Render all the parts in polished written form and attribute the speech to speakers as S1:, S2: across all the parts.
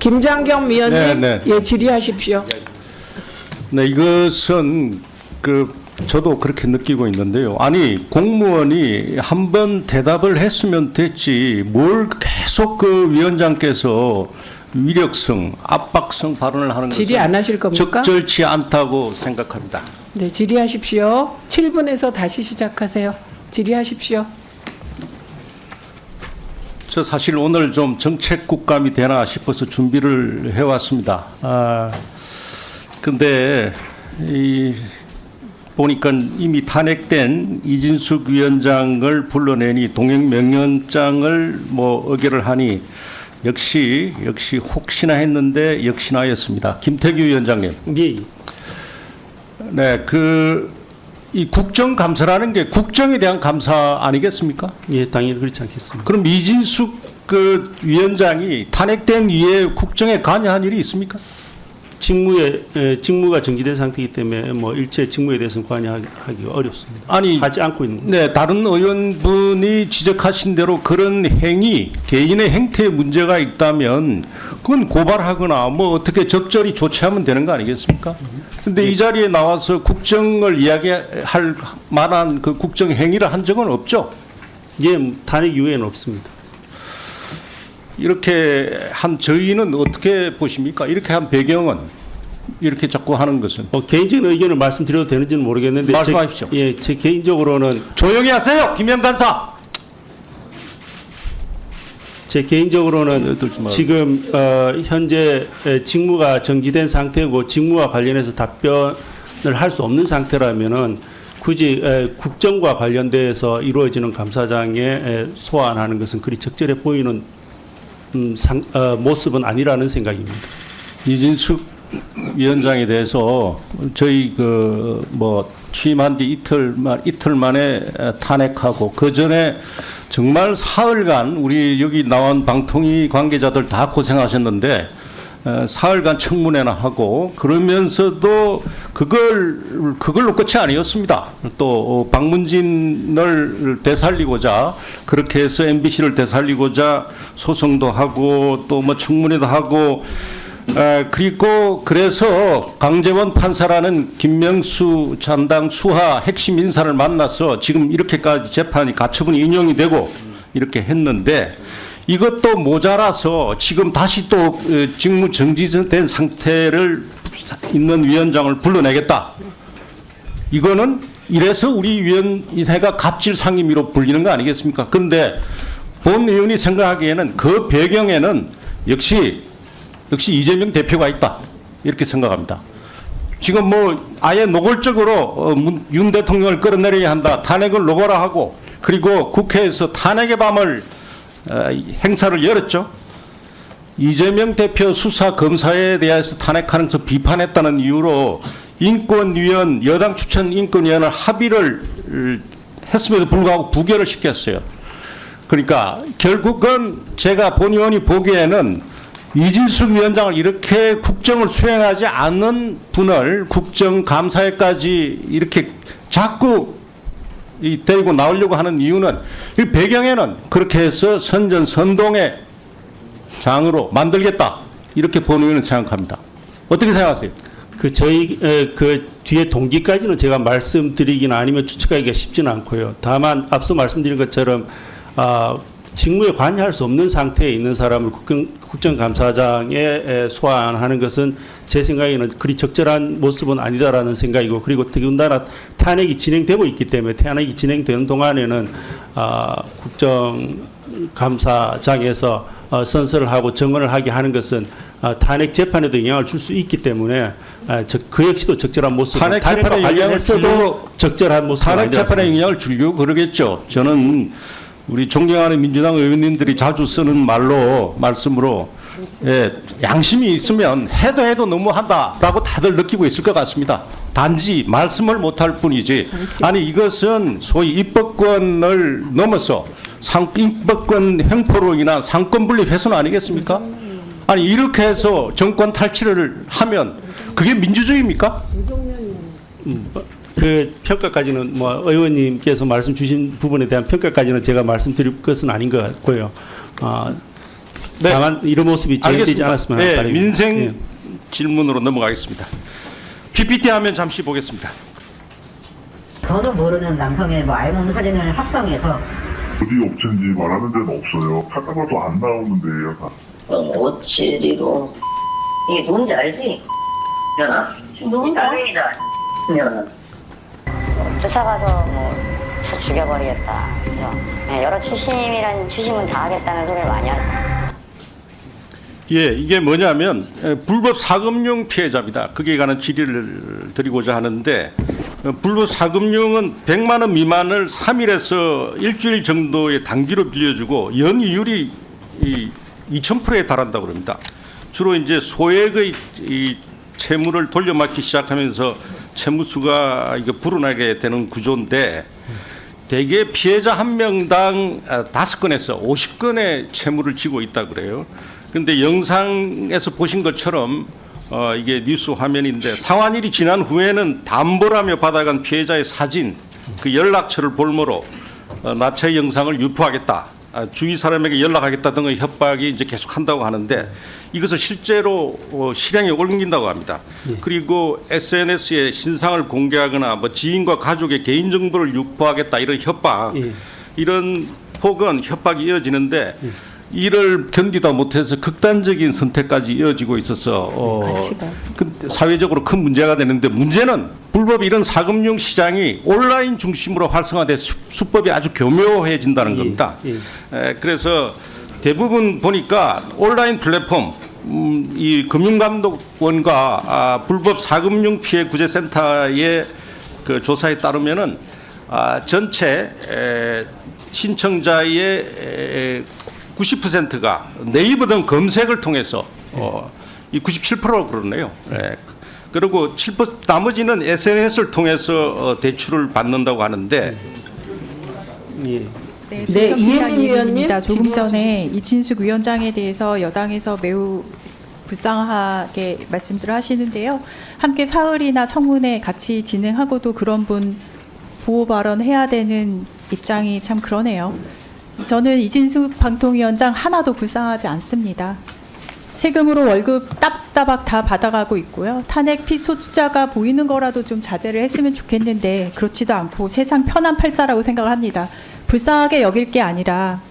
S1: 김장겸 위원님,
S2: 네, 네.
S1: 예, 질의하십시오.
S2: 네, 이것은 저도 그렇게 느끼고 있는데요. 아니, 공무원이 한 번 대답을 했으면 됐지 뭘 계속 그 위원장께서 위력성, 압박성 발언을 하는
S1: 질의
S2: 것은
S1: 안 하실 겁니까?
S2: 적절치 않다고 생각합니다.
S1: 네, 질의하십시오. 7분에서 다시 시작하세요. 질의하십시오.
S2: 저 사실 오늘 좀 정책 국감이 되나 싶어서 준비를 해왔습니다. 근데 보니까 이미 탄핵된 이진숙 위원장을 불러내니 동행 명령장을 의결을 하니 역시 혹시나 했는데 역시나였습니다. 김태규 위원장님.
S3: 예.
S2: 네, 이 국정감사라는 게 국정에 대한 감사 아니겠습니까?
S3: 예, 당연히 그렇지 않겠습니다.
S2: 그럼 이진숙 위원장이 탄핵된 이후에 국정에 관여한 일이 있습니까?
S3: 직무가 정지된 상태이기 때문에 일체 직무에 대해서는 관여하기가 어렵습니다.
S2: 아니,
S3: 하지 않고 있는 겁니다.
S2: 네, 다른 의원분이 지적하신 대로 그런 행위, 개인의 행태에 문제가 있다면 그건 고발하거나 어떻게 적절히 조치하면 되는 거 아니겠습니까? 근데 이 자리에 나와서 국정을 이야기할 만한 그 국정 행위를 한 적은 없죠?
S3: 예, 탄핵 이후에는 없습니다.
S2: 이렇게 한 저희는 어떻게 보십니까? 이렇게 한 배경은 이렇게 자꾸 하는 것은
S3: 개인적인 의견을 말씀드려도 되는지는 모르겠는데
S2: 말씀하십시오.
S3: 제 개인적으로는
S2: 조용히 하세요, 김영 간사.
S3: 제 개인적으로는
S2: 들지 말고.
S3: 지금 현재 직무가 정지된 상태고 직무와 관련해서 답변을 할 수 없는 상태라면은 굳이 국정과 관련돼서 이루어지는 감사장에 소환하는 것은 그리 적절해 보이는 모습은 아니라는 생각입니다.
S2: 이진숙 위원장에 대해서 저희 취임한 뒤 이틀 만에 탄핵하고 그 전에 정말 사흘간 우리 여기 나온 방통위 관계자들 다 고생하셨는데 사흘간 청문회나 하고 그러면서도 그걸로 끝이 아니었습니다. 또 방문진을 되살리고자 그렇게 해서 MBC를 되살리고자 소송도 하고 또 청문회도 하고 그리고 그래서 강재원 판사라는 김명수 잔당 수하 핵심 인사를 만나서 지금 이렇게까지 재판이 가처분이 인용이 되고 이렇게 했는데 이것도 모자라서 지금 다시 또 직무 정지된 상태를 있는 위원장을 불러내겠다. 이거는 이래서 우리 위원회가 갑질 상임위로 불리는 거 아니겠습니까? 그런데 본 의원이 생각하기에는 그 배경에는 역시 이재명 대표가 있다. 이렇게 생각합니다. 지금 아예 노골적으로 윤 대통령을 끌어내려야 한다. 탄핵을 놓아라 하고 그리고 국회에서 탄핵의 밤을 행사를 열었죠. 이재명 대표 수사 검사에 대해서 탄핵하면서 비판했다는 이유로 인권위원 여당 추천 인권위원을 합의를 했음에도 불구하고 부결을 시켰어요. 그러니까 결국은 제가 본 의원이 보기에는 이진숙 위원장을 이렇게 국정을 수행하지 않는 분을 국정감사에까지 이렇게 자꾸 데리고 나오려고 하는 이유는 이 배경에는 그렇게 해서 선전선동의 장으로 만들겠다 이렇게 본 의원은 생각합니다. 어떻게 생각하세요?
S3: 저희 뒤에 동기까지는 제가 말씀드리기는 아니면 추측하기가 쉽지는 않고요. 다만 앞서 말씀드린 것처럼 직무에 관여할 수 없는 상태에 있는 사람을 국정감사장에 소환하는 것은 제 생각에는 그리 적절한 모습은 아니다라는 생각이고 그리고 더군다나 탄핵이 진행되고 있기 때문에 탄핵이 진행되는 동안에는 국정감사장에서 선서를 하고 정언을 하게 하는 것은 탄핵 재판에도 영향을 줄 수 있기 때문에 그 역시도 적절한 모습
S2: 탄핵 재판에
S3: 관련해서도 적절한 모습
S2: 탄핵 재판에 영향을 주려고 그러겠죠. 저는 우리 존경하는 민주당 의원님들이 자주 쓰는 말씀으로 양심이 있으면 해도 너무한다라고 다들 느끼고 있을 것 같습니다. 단지 말씀을 못할 뿐이지. 아니 이것은 소위 입법권을 넘어서 입법권 횡포로 인한 상권분리 훼손 아니겠습니까? 아니 이렇게 해서 정권 탈취를 하면 그게 민주주의입니까?
S3: 그 평가까지는 의원님께서 말씀 주신 부분에 대한 평가까지는 제가 말씀드릴 것은 아닌 것 같고요.
S2: 네.
S3: 다만 이런 모습이 재현되지
S2: 알겠습니다.
S3: 않았으면
S2: 네,
S3: 바랍니다.
S2: 민생
S3: 예.
S2: 질문으로 넘어가겠습니다. PPT 화면 잠시 보겠습니다.
S4: 저도 모르는 남성의 뭐 알고 없는 사진을 합성해서
S5: 어디 업체인지 말하는 데는 없어요. 찾아봐도 안 나오는데요. 다.
S4: 오칠이고 이게 누군지 알지? 연아 누군지 알이다 연아
S6: 쫓아가서 뭐 죽여버리겠다. 그래서 네, 여러 추심이란 추심은 다 하겠다는 소리를 많이 하죠.
S2: 예, 이게 뭐냐면 불법 사금융 피해자입니다. 거기에 관한 질의를 드리고자 하는데 불법 사금융은 100만 원 미만을 3일에서 일주일 정도의 단기로 빌려주고 연이율이 2000%에 달한다고 그럽니다. 주로 이제 소액의 이 채무를 돌려막기 시작하면서 채무수가 이거 불어나게 되는 구조인데 대개 피해자 한 명당 5건에서 50건의 채무를 지고 있다 그래요. 그런데 영상에서 보신 것처럼 이게 뉴스 화면인데 상환일이 지난 후에는 담보라며 받아간 피해자의 사진, 그 연락처를 볼모로 나체 영상을 유포하겠다, 주위 사람에게 연락하겠다 등의 협박이 이제 계속한다고 하는데 이것을 실제로 실행에 옮긴다고 합니다. 그리고 SNS에 신상을 공개하거나 뭐 지인과 가족의 개인 정보를 유포하겠다 이런 협박, 이런 폭언 협박이 이어지는데. 이를 견디다 못해서 극단적인 선택까지 이어지고 있어서 사회적으로 큰 문제가 되는데 문제는 불법 이런 사금융 시장이 온라인 중심으로 활성화돼 수법이 아주 교묘해진다는 겁니다. 그래서 대부분 보니까 온라인 플랫폼 이 금융감독원과 불법 사금융 피해 구제센터의 그 조사에 따르면은 전체 신청자의 90%가 네이버 등 검색을 통해서 이 97%로 그러네요. 예. 그리고 7% 나머지는 SNS를 통해서 대출을 받는다고 하는데.
S3: 예.
S1: 네, 이혜민 위원님
S7: 조금
S1: 질의해
S7: 전에 이진숙 위원장에 대해서 여당에서 매우 불쌍하게 말씀들을 하시는데요. 함께 사흘이나 청문회 같이 진행하고도 그런 분 보호 발언해야 되는 입장이 참 그러네요. 저는 이진숙 방통위원장 하나도 불쌍하지 않습니다. 세금으로 월급 따박따박 다 받아가고 있고요. 탄핵 피소투자가 보이는 거라도 좀 자제를 했으면 좋겠는데 그렇지도 않고 세상 편한 팔자라고 생각을 합니다. 불쌍하게 여길 게 아니라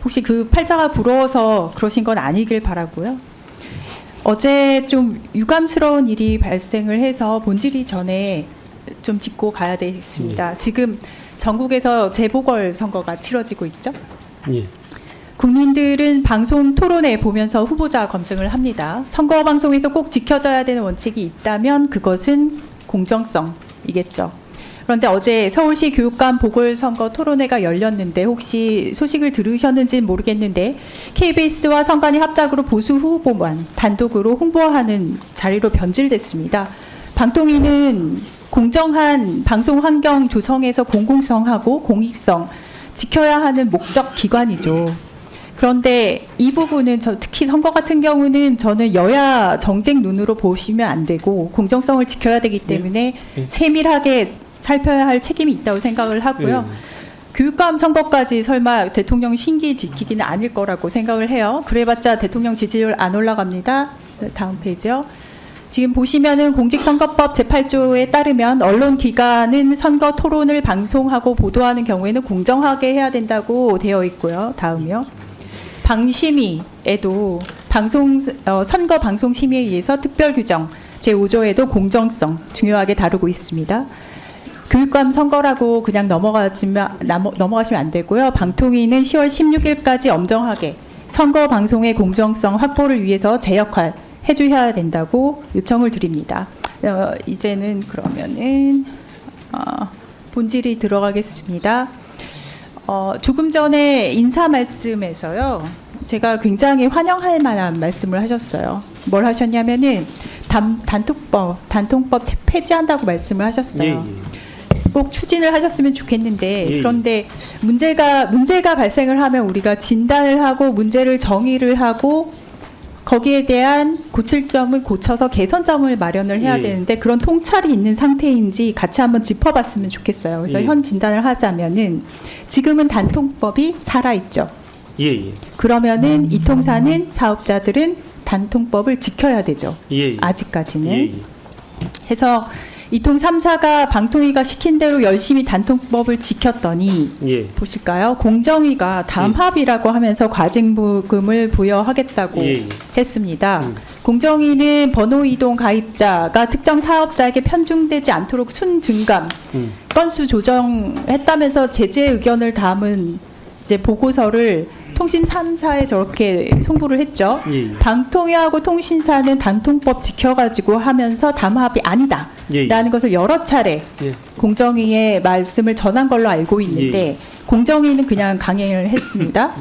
S7: 혹시 그 팔자가 부러워서 그러신 건 아니길 바라고요. 어제 좀 유감스러운 일이 발생을 해서 본질이 전에 좀 짚고 가야 되겠습니다. 지금 전국에서 재보궐선거가 치러지고 있죠.
S3: 예.
S7: 국민들은 방송 토론회 보면서 후보자 검증을 합니다. 선거 방송에서 꼭 지켜져야 되는 원칙이 있다면 그것은 공정성이겠죠. 그런데 어제 서울시 교육감 보궐선거 토론회가 열렸는데 혹시 소식을 들으셨는지는 모르겠는데 KBS와 선관위 합작으로 보수 후보만 단독으로 홍보하는 자리로 변질됐습니다. 방통위는 공정한 방송 환경 조성에서 공공성하고 공익성 지켜야 하는 목적 기관이죠. 그런데 이 부분은 특히 선거 같은 경우는 저는 여야 정쟁 눈으로 보시면 안 되고 공정성을 지켜야 되기 때문에 세밀하게 살펴야 할 책임이 있다고 생각을 하고요. 교육감 선거까지 설마 대통령 신기 지키기는 아닐 거라고 생각을 해요. 그래봤자 대통령 지지율 안 올라갑니다. 다음 페이지요. 지금 보시면은 공직선거법 제8조에 따르면 언론기관은 선거 토론을 방송하고 보도하는 경우에는 공정하게 해야 된다고 되어 있고요. 다음이요. 방심위에도 선거 방송심의에 의해서 특별규정 제5조에도 공정성 중요하게 다루고 있습니다. 교육감 선거라고 그냥 넘어가시면 안 되고요. 방통위는 10월 16일까지 엄정하게 선거 방송의 공정성 확보를 위해서 제 역할 해주셔야 된다고 요청을 드립니다. 이제는 그러면은 본질이 들어가겠습니다. 조금 전에 인사 말씀에서요. 제가 굉장히 환영할 만한 말씀을 하셨어요. 뭘 하셨냐면은 단통법 폐지한다고 말씀을 하셨어요. 꼭 추진을 하셨으면 좋겠는데 그런데 문제가 발생을 하면 우리가 진단을 하고 문제를 정의를 하고 거기에 대한 고칠 점을 고쳐서 개선점을 마련을 해야 되는데 그런 통찰이 있는 상태인지 같이 한번 짚어봤으면 좋겠어요. 그래서 현 진단을 하자면은 지금은 단통법이 살아있죠.
S3: 예, 예.
S7: 그러면은 이 통사는 사업자들은 단통법을 지켜야 되죠.
S3: 예, 예.
S7: 아직까지는.
S3: 예, 예.
S7: 해서 이통 3사가 방통위가 시킨 대로 열심히 단통법을 지켰더니
S3: 예.
S7: 보실까요? 공정위가 다음
S3: 예.
S7: 합의라고 하면서 과징금을 부여하겠다고
S3: 예, 예.
S7: 했습니다. 공정위는 번호 이동 가입자가 특정 사업자에게 편중되지 않도록 순증감, 건수 조정했다면서 제재 의견을 담은 이제 보고서를 통신 3사에 저렇게 송부를 했죠.
S3: 예.
S7: 방통위하고 통신사는 단통법 지켜가지고 하면서 다음 합의 아니다.
S3: 예.
S7: 라는 것을 여러 차례
S3: 예.
S7: 공정위의 말씀을 전한 걸로 알고 있는데 공정위는 그냥 강행을 했습니다.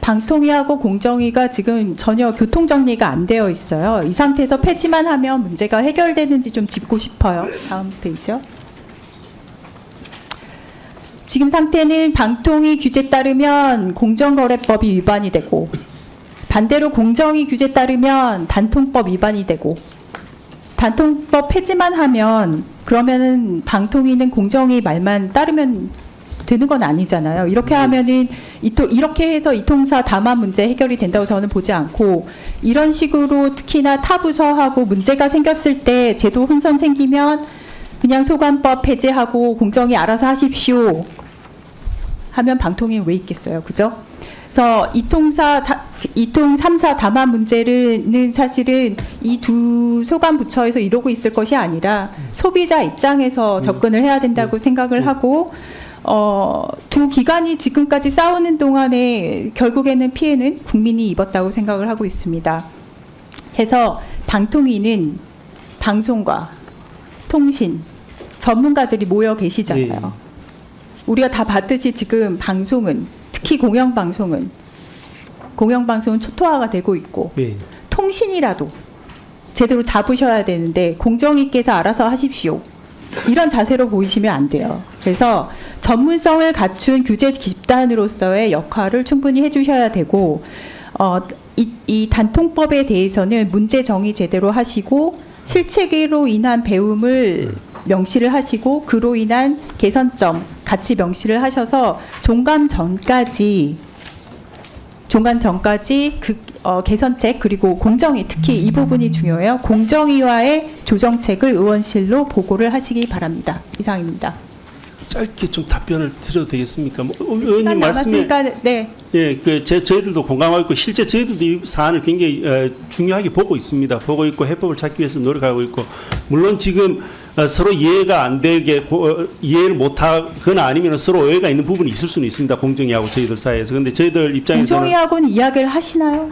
S7: 방통위하고 공정위가 지금 전혀 교통 정리가 안 되어 있어요. 이 상태에서 폐지만 하면 문제가 해결되는지 좀 짚고 싶어요. 다음 페이지요. 지금 상태는 방통위 규제에 따르면 공정거래법이 위반이 되고 반대로 공정위 규제에 따르면 단통법 위반이 되고 단통법 폐지만 하면 그러면은 방통위는 공정위 말만 따르면 되는 건 아니잖아요. 이렇게 하면은 이렇게 해서 이통사 담화 문제 해결이 된다고 저는 보지 않고 이런 식으로 특히나 타 부서하고 문제가 생겼을 때 제도 혼선 생기면 그냥 소관법 폐지하고 공정위 알아서 하십시오 하면 방통위 왜 있겠어요, 그죠? 그래서 이통 3사 담화 문제는 사실은 이 두 소관 부처에서 이루고 있을 것이 아니라 소비자 입장에서 접근을 해야 된다고 생각을 하고 두 기관이 지금까지 싸우는 동안에 결국에는 피해는 국민이 입었다고 생각을 하고 있습니다. 해서 방통위는 방송과 통신 전문가들이 모여 계시잖아요. 우리가 다 봤듯이 지금 방송은 특히 공영방송은 초토화가 되고 있고
S3: 예.
S7: 통신이라도 제대로 잡으셔야 되는데 공정위께서 알아서 하십시오. 이런 자세로 보이시면 안 돼요. 그래서 전문성을 갖춘 규제 집단으로서의 역할을 충분히 해주셔야 되고 이 단통법에 대해서는 문제 정의 제대로 하시고 실책으로 인한 배움을 명시를 하시고 그로 인한 개선점 같이 명시를 하셔서 종감 전까지 개선책 그리고 공정위 특히 이 부분이 중요해요. 공정위와의 조정책을 의원실로 보고를 하시기 바랍니다. 이상입니다.
S3: 짧게 좀 답변을 드려도 되겠습니까? 의원님
S7: 시간
S3: 말씀에
S7: 남았으니까 네.
S3: 예, 저희들도 공감하고 있고 실제 저희들도 이 사안을 굉장히 중요하게 보고 있습니다. 보고 있고 해법을 찾기 위해서 노력하고 있고 물론 지금 서로 이해가 안 되게 이해를 못하거나 아니면 서로 오해가 있는 부분이 있을 수는 있습니다. 공정위하고 저희들 사이에서. 그런데 저희들 입장에서는
S7: 공정위하고는 이야기를 하시나요?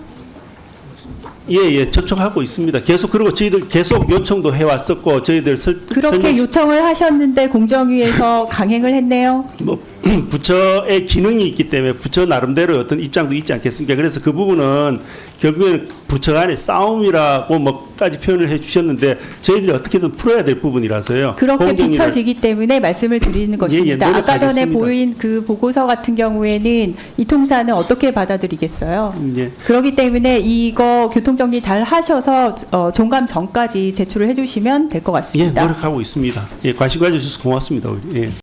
S3: 예, 접촉하고 있습니다. 그리고 저희들 계속 요청도 해왔었고 저희들
S7: 그렇게 요청을 하셨는데 공정위에서 강행을 했네요.
S3: 뭐 부처의 기능이 있기 때문에 부처 나름대로 어떤 입장도 있지 않겠습니까? 그래서 그 부분은 결국에는 부처 간의 싸움이라고 뭐까지 표현을 해주셨는데 저희들이 어떻게든 풀어야 될 부분이라서요.
S7: 그렇게 비춰지기 때문에 말씀을 드리는 것입니다. 아까 전에
S3: 노력하겠습니다.
S7: 보인 그 보고서 같은 경우에는 이 통사는 어떻게 받아들이겠어요?
S3: 예.
S7: 그렇기 때문에 이거 교통정리 잘 하셔서 종감 전까지 제출을 해주시면 될 것
S3: 예,
S7: 같습니다.
S3: 노력하고 있습니다. 예, 관심 가져주셔서 고맙습니다. 예.